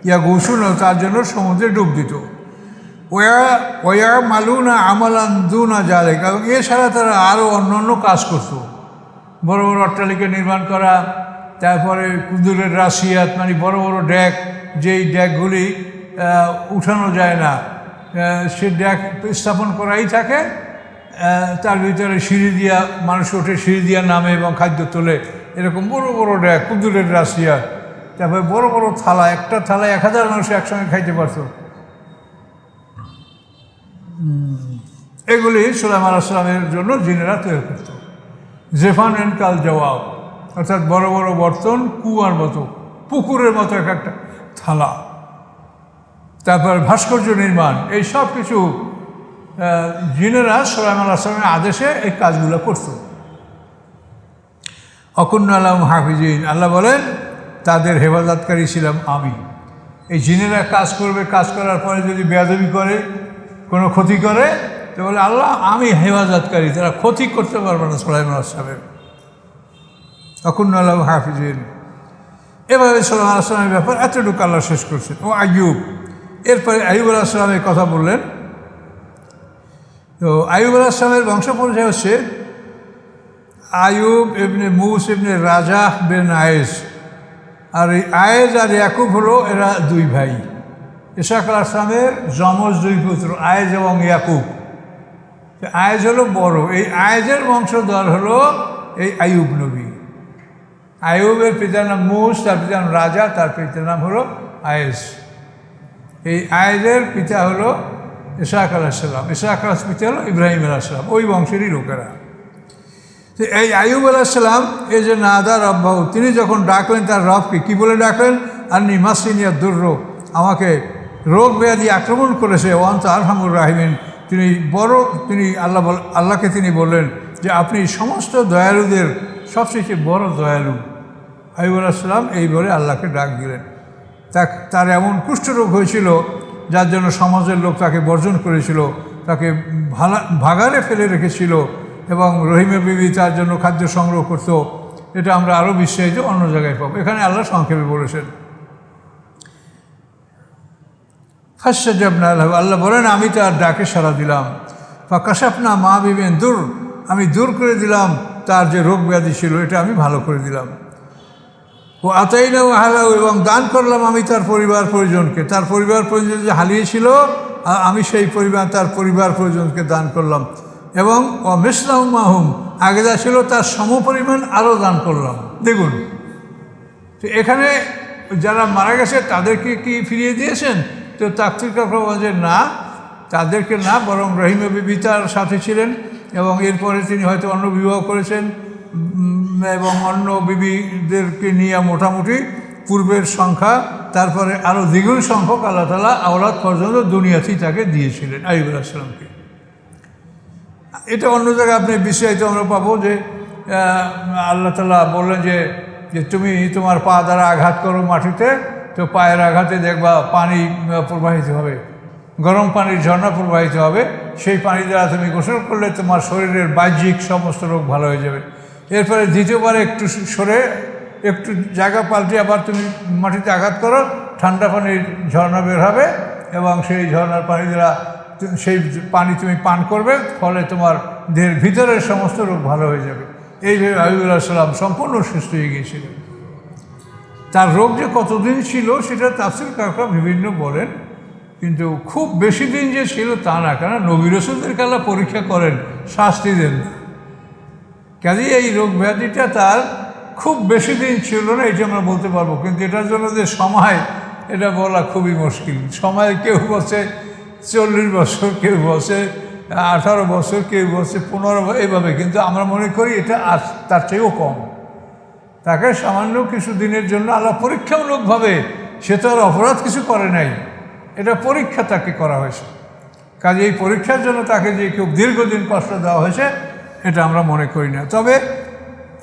ইয়া গৌসুন, তার জন্য সমুদ্রে ডুব দিত। ওয়া মালুনা আমালান দুনা জালেক, এবং এছাড়া তারা আরও অন্য অন্য কাজ করত, বড় বড় অট্টালিকা নির্মাণ করা, তারপরে কুদুরের রাশিয়াত, মানে বড় বড় ড্যাক, যেই ড্যাকগুলি উঠানো যায় না, সে ড্যাক স্থাপন করাই থাকে, তার ভিতরে সিঁড়ি দিয়া মানুষ ওঠে, সিঁড়ি দিয়া নামে এবং খাদ্য তোলে, এরকম বড় বড় ড্যাক, কুদুরের রাশিয়াত। তারপরে বড় বড় থালা, একটা থালায় 1000 মানুষ একসঙ্গে খাইতে পারত। এগুলি সুলাইমান আলাইহিস সালামের জন্য জিনেরা তৈরি করত। জেফান এন্ড কাল জওয়াব, অর্থাৎ বড় বড় বর্তন, কুয়ার মতো, পুকুরের মতো এক একটা থালা, তারপর ভাস্কর্য নির্মাণ, এই সব কিছু জিনেরা সুলাইমান আলাইহিস সালামের আদেশে এই কাজগুলো করত। অকুন্না লাহুম হাফিজিন, আল্লাহ বলেন তাদের হেফাজতকারী ছিলাম আমি। এই জিনেরা কাজ করবে, কাজ করার পরে যদি বেয়াদবি করে, কোনো ক্ষতি করে, তো বলে আল্লাহ আমি হেফাজতকারী, তারা ক্ষতি করতে পারবে না সুলাইমান আলাইহিস সালামের। অকুন্না লাহুম হাফিজিন। এভাবে সুলাইমান আলাইহিস সালামের ব্যাপার এতটুকু আল্লাহ শেষ করছেন। ও আইয়ুব, এরপরে আইয়ুব আলাইহিস সালামের কথা বললেন। তো আইয়ুব আলাইহিস সালামের বংশ পরিচয় হচ্ছে আইয়ুব ইবনে মুস ইবনে রাজাহ বিন আয়েস, আর এই আয়েজ আর ইয়াকুব হলো এরা 2 ভাই। ইসহাক আলাইহিস সালামের যমজ 2 পুত্র, আয়েজ এবং ইয়াকুব। আয়েজ হলো বড়, এই আয়েজের বংশধর হলো এই আইয়ুব নবী। আইয়ুবের পিতার নাম মুস, তার পিতার নাম রাজা, তার পিতার নাম হলো আয়েজ। এই আয়েজের পিতা হলো ইসহাক আলাইসাল্লাম। ইসহাক পিতা হলো ইব্রাহিম আলাইসাল্লাম, ওই বংশেরই লোকেরা। তো এই আইয়ুব আলাইসাল্লাম এই যে নাদা রব্বাহু, তিনি যখন ডাকলেন তার রবকে, কী বলে ডাকলেন? আন্নি মাসিনিয়া দুর্র, আমাকে রোগ ব্যাধি আক্রমণ করেছে, ওয়ান্তা আরহামুর রাহিমিন, তিনি আল্লাহকে তিনি বললেন যে আপনি সমস্ত দয়ালুদের সবচেয়ে বড় দয়ালু। আইয়ুব আলাইসাল্লাম এই বলে আল্লাহকে ডাক দিলেন। তার এমন কুষ্ঠরোগ হয়েছিল যার জন্য সমাজের লোক তাকে বর্জন করেছিল, তাকে ভাগারে ফেলে রেখেছিল, এবং রহিমা বিবি তার জন্য খাদ্য সংগ্রহ করত। এটা আমরা আরও বিস্তারিত অন্য জায়গায় পাবো, এখানে আল্লাহ সংক্ষেপে বলেছেন। ফাস্তাজাবনা লাহু, আল্লাহ বলেন আমি তার ডাকে সাড়া দিলাম। ফাকাশাফনা মা বিবিন দূর, আমি দূর করে দিলাম তার যে রোগ ব্যাধি ছিল, এটা আমি ভালো করে দিলাম। ও আতাইনা আহলাহু, এবং দান করলাম আমি তার পরিবার পরিজনকে, তার পরিবার পরিজন যে হারিয়েছিল আমি সেই তার পরিবার পরিজনকে দান করলাম। এবং ও মিসলাহুম মাহুম, আগে যা ছিল তার সমপরিমাণ আরও দান করলাম, দেখুন। তো এখানে যারা মারা গেছে তাদেরকে কি ফিরিয়ে দিয়েছেন? তো তাফসীরকাররা বলেন না, তাদেরকে না, বরং রহিমা বিবি তার সাথে ছিলেন, এবং এরপরে তিনি হয়তো অন্য বিবাহ করেছেন, এবং অন্য বিবিদেরকে নিয়ে মোটামুটি পূর্বের সংখ্যা, তারপরে আরও দ্বিগুণ সংখ্যক আল্লাহ তাআলা আওলাদ পর্যন্ত দুনিয়াতেই তাকে দিয়েছিলেন আইয়ুব আলাইহিস সালামকে। এটা অন্য জায়গায় আপনি বিস্তারিত আমরা পাবো যে আল্লাহ তাআলা বললেন যে তুমি তোমার পা দ্বারা আঘাত করো মাটিতে, তো পায়ের আঘাতে দেখবা পানি প্রবাহিত হবে, গরম পানির ঝর্ণা প্রবাহিত হবে, সেই পানি দ্বারা তুমি গোসল করলে তোমার শরীরের বাহ্যিক সমস্ত রোগ ভালো হয়ে যাবে। এরপরে দ্বিতীয়বার একটু সরে একটু জায়গা পাল্টে আবার তুমি মাটিতে আঘাত করো, ঠান্ডা পানির ঝর্ণা বের হবে, এবং সেই ঝর্ণার পানি দ্বারা সেই পানি তুমি পান করবে, ফলে তোমার দেহের ভিতরের সমস্ত রোগ ভালো হয়ে যাবে। এইভাবে আইয়ুব আলাইহিস সালাম সম্পূর্ণ সুস্থ হয়ে গিয়েছিলেন। তার রোগ যে কতদিন ছিল সেটা তাফসীরকাররা বিভিন্ন বলেন, কিন্তু খুব বেশি দিন যে ছিল তা না, কারণ নবী রাসূলদেরকে আল্লাহ পরীক্ষা করেন, শাস্তি দেন না। কাজেই এই রোগ ব্যাধিটা তার খুব বেশি দিন ছিল না, এটা আমরা বলতে পারবো, কিন্তু এটার জন্য যে সময়, এটা বলা খুবই মুশকিল। সময় কেউ বসে 40 বছর, কেউ বসে 18 বছর, কেউ বসে 15, এইভাবে, কিন্তু আমরা মনে করি এটা তার চেয়েও কম। তাকে সামান্য কিছু দিনের জন্য আল্লাহ পরীক্ষামূলকভাবে, সে তো আর অপরাধ কিছু করে নাই, এটা পরীক্ষা তাকে করা হয়েছে। কাজে এই পরীক্ষার জন্য তাকে যে খুব দীর্ঘদিন কষ্ট দেওয়া হয়েছে এটা আমরা মনে করি না। তবে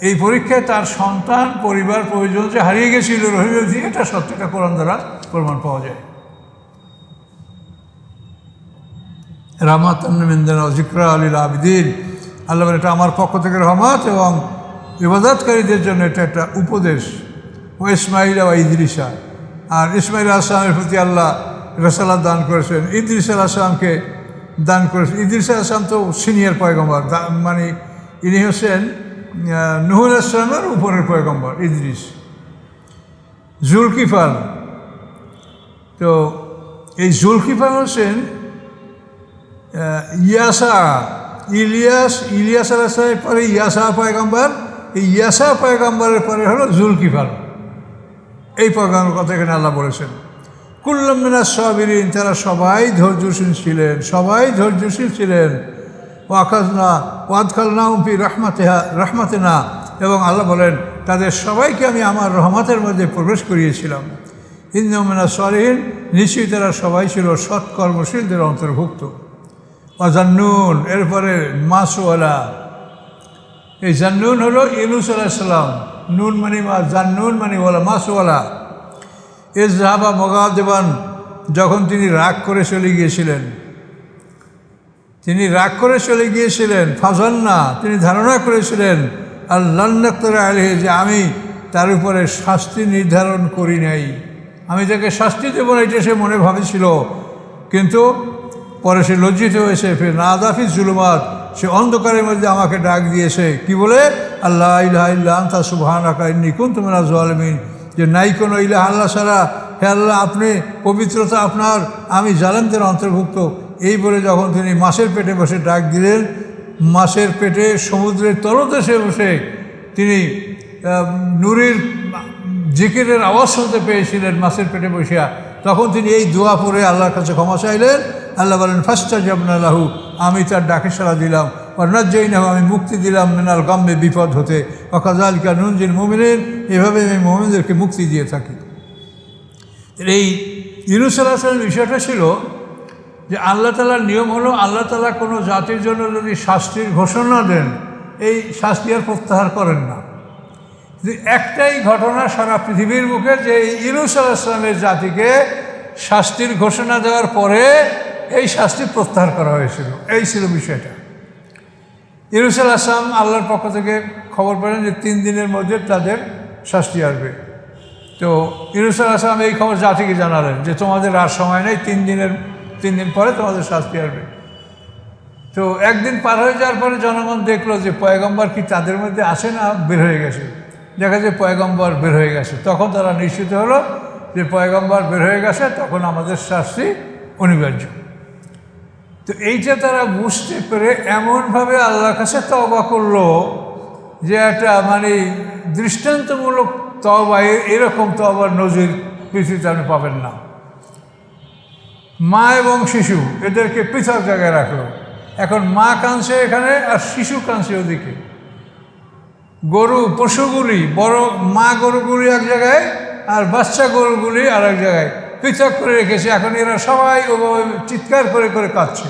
এই পরীক্ষায় তার সন্তান, পরিবার পরিজন যে হারিয়ে গেছিল রহিমা বিবি, এটা সত্যিটা কোরআন দ্বারা প্রমাণ পাওয়া যায়। রাহমাতান মিননা ওয়া যিকরা লিল আবিদিন, আল্লাহ বলেন এটা আমার পক্ষ থেকে রহমত এবং ইবাদতকারীদের জন্য এটা একটা উপদেশ। ও ইসমাঈল ওয়া ইদ্রিসা, আর ইসমাঈল আলাইহিস সালামের প্রতি আল্লাহ রিসালাত দান করেছেন, ইদ্রিস আলাইহিস সালামকে দান করেছেন। ইদ্রিস আলাইহিস সালাম তো সিনিয়র পয়গম্বর, মানে ইনি হচ্ছেন নূহ আলাইহিস সালামের উপরের পয়গম্বর ইদ্রিস। জুলকিফল, তো এই জুলকিফল হচ্ছেন ইলিয়াস আলাইহিস সালামের পরে ইয়াসা পয়গম্বর, এই ইয়াসা পয়গম্বরের পরে হলো জুলকিফল। এই পয়গম্বরের কথা এখানে আল্লাহ বলেছেন। কুল্লুম মিনাস সাবিরিন, তারা সবাই ধৈর্যশীল ছিলেন। ওয়াদখালনাহুম ফি রাহমাতিনা, এবং আল্লাহ বলেন তাদের সবাইকে আমি আমার রহমতের মধ্যে প্রবেশ করিয়েছিলাম। ইন্নাহুম মিনাস সালিহিন, নিশ্চয়ই তারা সবাই ছিল সৎকর্মশীলদের অন্তর্ভুক্ত। জান্নুন, এরপরে মাসওয়ালা, এই জান্নুন হলো ইউনূস আলাইহিস সালাম, নুন মানে মা, জান্নুন মানে ওয়ালা, মাসওয়ালা। ইযহাবা মুগাদিবান, যখন তিনি রাগ করে চলে গিয়েছিলেন, ফাজান্না, তিনি ধারণা করেছিলেন, আল্লাহ নাকতারা আলাইহি, যে আমি তার উপরে শাস্তি নির্ধারণ করি নাই, আমি তাকে শাস্তি দেব না, এটা সে মনে ভাবেছিল, কিন্তু পরে সে লজ্জিত হয়েছে। ফির নাদাফি জুলুমাত, সে অন্ধকারের মধ্যে আমাকে ডাক দিয়েছে, কি বলে? আল্লাহ ইলাহা ইল্লা আনতা সুবহানাকা ইন্নী কুনতু মিনাজ জালিমিন, যে নাই কোনো ইলাহ আল্লাহ ছাড়া, হে আল্লাহ আপনি পবিত্রতা আপনার, আমি জালেমদের অন্তর্ভুক্ত। এই বলে যখন তিনি মাছের পেটে বসে ডাক দিলেন, মাছের পেটে সমুদ্রের তলদেশে বসে তিনি নূরের জিকিরের আওয়াজ শুনতে পেয়েছিলেন মাছের পেটে বসিয়া, তখন তিনি এই দোয়া পড়ে আল্লাহর কাছে ক্ষমা চাইলেন, আল্লাহ বলেন ফাস্তাজাবনা লাহু, আমি তার ডাকে সাড়া দিলাম, ওয়ানাজ্জাইনাহু, আমি মুক্তি দিলাম, মিনাল গাম্মে, বিপদ হতে, ওয়া কাযালিকা নুনজিল মুমিনিন, এভাবে আমি মুমিনদেরকে মুক্তি দিয়ে থাকি। এই ইউনূস আলাইহিস সালামের বিষয়টা ছিল যে আল্লাহ তাআলার নিয়ম হলো, আল্লাহ তাআলা কোনো জাতির জন্য যদি শাস্তির ঘোষণা দেন, এই শাস্তি আর প্রত্যাহার করেন না। একটাই ঘটনা সারা পৃথিবীর মুখে, যে ইউনূস আলাইহিস সালামের জাতিকে শাস্তির ঘোষণা দেওয়ার পরে এই শাস্তি প্রত্যাহার করা হয়েছিল। এই ছিল বিষয়টা। ইউনূস আলাইহিস সালাম আল্লাহর পক্ষ থেকে খবর পেলেন যে 3 দিনের মধ্যে তাদের শাস্তি আসবে। তো ইউনূস আলাইহিস সালাম এই খবর জাতিকে জানালেন যে তোমাদের আর সময় নেই, 3 দিন পরে তোমাদের শাস্তি আসবে। তো একদিন পার হয়ে যাওয়ার পরে জনগণ দেখলো যে পয়গম্বর কি তাদের মধ্যে আসে না বের হয়ে গেছে। দেখা যায় পয়গম্বর বের হয়ে গেছে। তখন তারা নিশ্চিত হলো যে পয়গম্বর বের হয়ে গেছে, তখন আমাদের শাস্তি অনিবার্য। তো এইটা তারা বুঝতে পেরে এমনভাবে আল্লাহর কাছে তওবা করলো যে একটা মানে দৃষ্টান্তমূলক তওবা, এরকম তওবার নজির পৃথিবীতে আপনি পাবেন না। মা এবং শিশু এদেরকে পৃথক জায়গায় রাখলো। এখন মা কাঁদছে এখানে আর শিশু কাঁদছে ওদিকে। গরু পশুগুলি, বড় মা গরুগুলি এক জায়গায় আর বাচ্চা গরুগুলি আর এক জায়গায় পৃথক করে রেখেছে। এখন এরা সবাই ওভাবে চিৎকার করে করে কাঁদছে।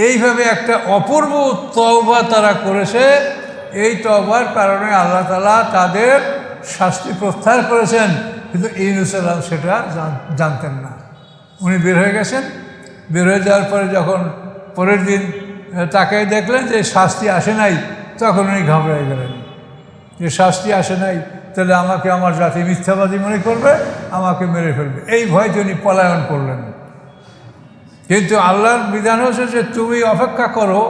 এইভাবে একটা অপূর্ব তওবা তারা করেছে। এই তওবার কারণে আল্লাহ তাআলা তাদের শাস্তি প্রত্যাহার করেছেন, কিন্তু ইউনূস আলাইহিস সালাম সেটা জানতেন না। উনি বের হয়ে গেছেন। বের হয়ে যাওয়ার পরে যখন পরের দিন তাকে দেখলেন যে শাস্তি আসে নাই, তখন উনি ঘাবড়ে গেলেন যে শাস্তি আসে নাই, তাহলে আমাকে আমার জাতি মিথ্যাবাদী মনে করবে, আমাকে মেরে ফেলবে। এই ভয়তে উনি পলায়ন করলেন। কিন্তু আল্লাহর বিধান হচ্ছে যে তুমি অপেক্ষা করো,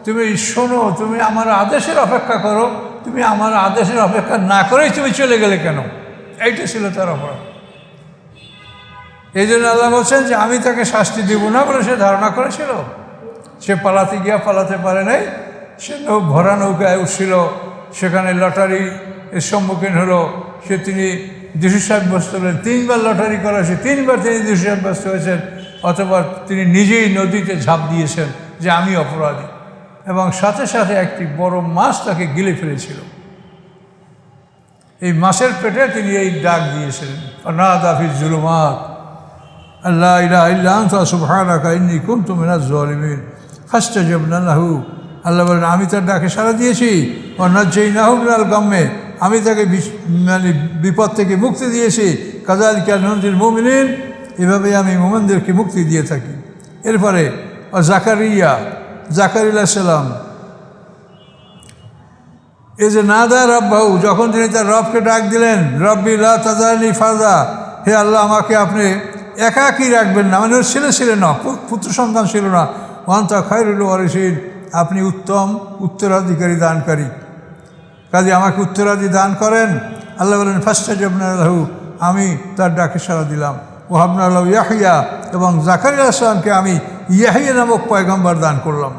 তুমি শোনো, তুমি আমার আদেশের অপেক্ষা করো। তুমি আমার আদেশের অপেক্ষা না করেই তুমি চলে গেলে কেন? এইটা ছিল তার অপরাধ। এই জন্য আল্লাহ বলছেন যে আমি তাকে শাস্তি দিব না বলে সে ধারণা করেছিল। সে পালাতে গিয়া পালাতে পারে নাই। সে ভরা নৌকায় উঠছিল, সেখানে লটারি এর সম্মুখীন হলো। তিনি দোষী সাব্যস্ত হলেন। 3বার লটারি করা হয়েছে, 3বার তিনি দোষী সাব্যস্ত হয়েছেন। অথবা তিনি নিজেই নদীতে ঝাঁপ দিয়েছেন যে আমি অপরাধী, এবং সাথে সাথে একটি বড় মাছ তাকে গিলে ফেলেছিল। এই মাছের পেটে তিনি এই ডাক দিয়েছিলেন, ফানাদা ফিজ জুলুমাত আল্লা ইলাহা ইল্লা আনতা সুবহানাকা ইন্নী কুনতু মিনাজ জালিমিন ফাস্তাজাবনা লাহু। আল্লাহ বলেন আমি তার ডাকে সাড়া দিয়েছি। ওয়ানাজ্জাইনাহু মিনাল গাম্মে, আমি তাকে মানে বিপদ থেকে মুক্তি দিয়েছি। কাযালিকা নুনজিল মুমিনিন, এভাবে আমি মুমিনদেরকে মুক্তি দিয়ে থাকি। এরপরে জাকারিয়া আলাইহিস সালাম, এই যে নাদা রাব্বাহু, যখন তিনি তার রবকে ডাক দিলেন, রব্বি লা তাযারনি ফারদা, হে আল্লাহ আমাকে আপনি একাকী রাখবেন না। মানে ওর ছেলে ছিল না, পুত্র সন্তান ছিল না। ওয়া আনতা খায়রুল ওয়ারিসিন, আপনি উত্তম উত্তরাধিকারী দানকারী, কাজে আমাকে উত্তরাধিকারী দান করেন। আল্লাহ বলেন ফাস্তাজাবনা লাহু, আমি তার ডাকে সাড়া দিলাম। ওয়াহাবনা লাহু ইয়াহইয়া, এবং জাকারিয়া আলাইহিস সালামকে আমি ইয়াহইয়া নামক পয়গম্বর দান করলাম।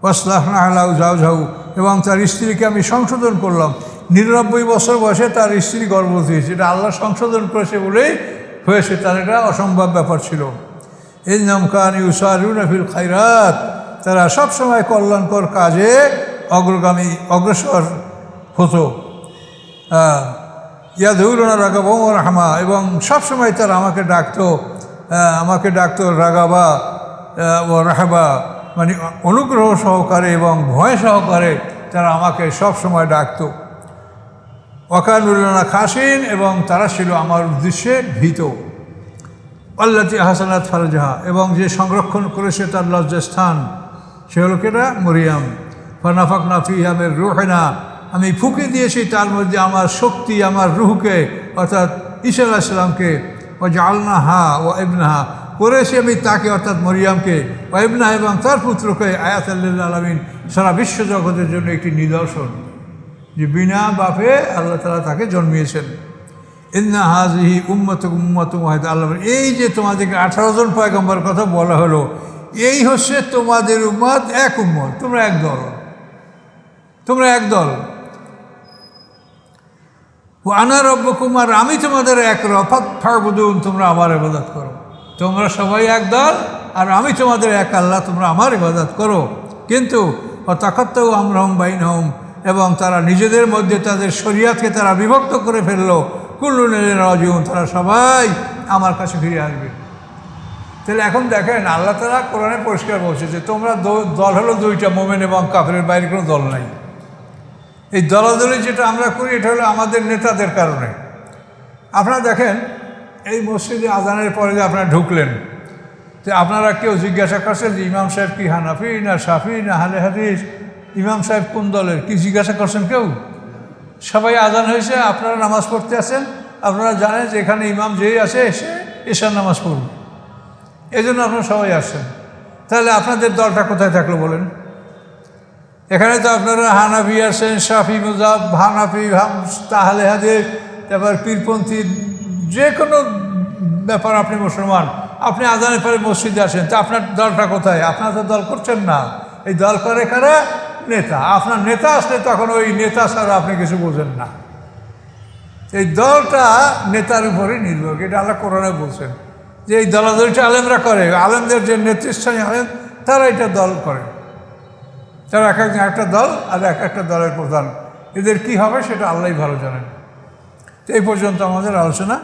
ওয়াসলাহনা লাহু যাওজাহু, এবং তার স্ত্রীকে আমি সংশোধন করলাম। 99 বছর বয়সে তার স্ত্রী গর্ভবতী হয়েছে। এটা আল্লাহ সংশোধন করেছে বলেই হয়েছে, তার এটা অসম্ভব ব্যাপার ছিল। ইন্নাহুম কানু ইউসারিউনা ফিল খায়রাত, তারা সবসময় কল্যাণকর কাজে অগ্রসর হতো। ইয়াদউনা রাগাবা ওয়া রাহমা, এবং সবসময় তারা আমাকে ডাকতো রাগাবা ও রাহবা, মানে অনুগ্রহ সহকারে এবং ভয় সহকারে তারা আমাকে সবসময় ডাকতো। ওয়াকানুল্লানা খাসিন, এবং তারা ছিল আমার উদ্দেশ্যে ভীত। আল্লাতি আহসানাত ফারজাহা, এবং যে সংরক্ষণ করেছে তার লজ্জাস্থান, সে হলো কেটা? মরিয়াম। ফানাফাকনা ফিহা মির রূহিনা, আমি ফুঁকে দিয়েছি তার মধ্যে আমার শক্তি, আমার রুহকে, অর্থাৎ ঈসা আলাইহিস সালামকে। ওয়াজআলনাহা ওয়া ইবনাহা, করেছি আমি তাকে, অর্থাৎ মরিয়ামকে, ওয়া ইবনাহা, এবং তার পুত্রকে, আয়াতাল লিল আলামিন, সারা বিশ্ব জগতের জন্য একটি নিদর্শন যে বিনা বাপে আল্লাহ তাআলা তাকে জন্মিয়েছেন। ইন্না হাযিহি উম্মাতুকুম উম্মাতুন ওয়াহিদা, আল্লাহ এই যে তোমাদেরকে 18 জন পয়গম্বর কথা বলা হলো, এই হচ্ছে তোমাদের উম্মত, এক উম্মত, তোমরা এক দল, তোমরা এক দল। ওয়া আনা রব্বুকুম, আর আমি তোমাদের এক রব, ফাবুদুন, তোমরা আমার ইবাদত করো। তোমরা সবাই এক দল আর আমি তোমাদের এক আল্লাহ, তোমরা আমার ইবাদত করো। কিন্তু তাকাত্তাউ আমরহুম বাইনহুম, এবং তারা নিজেদের মধ্যে তাদের শরিয়াতকে তারা বিভক্ত করে ফেললো। কুল্লুন ইলাইহি রাজিউন, তারা সবাই আমার কাছে ফিরে আসবে। তাহলে এখন দেখেন আল্লাহ তাআলা কোরআনে পরিষ্কার বলছে যে তোমরা দল হলো দুইটা, মোমেন এবং কাফেরের বাইরে কোনো দল নাই। এই দলাদলি যেটা আমরা করি এটা হলো আমাদের নেতাদের কারণে। আপনারা দেখেন এই মসজিদে আজানের পরে যে আপনারা ঢুকলেন, তো আপনারা কেউ জিজ্ঞাসা করছেন যে ইমাম সাহেব কি হানাফি না শাফি না আহলে হাদিস, ইমাম সাহেব কোন দলের, কি জিজ্ঞাসা করছেন কেউ? সবাই আজান হয়েছে, আপনারা নামাজ পড়তে আছেন, আপনারা জানেন যে এখানে ইমাম যেই আছে এসে এশার নামাজ পড়বে, এই জন্য আপনারা সবাই আসছেন। তাহলে আপনাদের দলটা কোথায় থাকলো বলেন? এখানে তো আপনারা হানাফি আছেন, শাফি মুজাব, হানাফি আহলে হাদিস, তারপর পীরপন্থী, যে কোনো ব্যাপার আপনি মুসলমান, আপনি আজানের পরে মসজিদে আসেন, তো আপনার দলটা কোথায়? আপনারা তো দল করছেন না। এই দল করে কারা? নেতা। আপনার নেতা আসলে তখন ওই নেতা ছাড়া আপনি কিছু বোঝেন না। এই দলটা নেতার উপরে নির্ভর, এটা আল্লাহ কোরআনে বলছেন যে এই দলাদলিটা আলেমরা করে। আলেমদের যে নেতৃস্থানীয় আলেম তারা এটা দল করে, তারা এক একজন একটা দল আর এক একটা দলের প্রধান। এদের কি হবে সেটা আল্লাহই ভালো জানেন। তো এই পর্যন্ত আমাদের আলোচনা।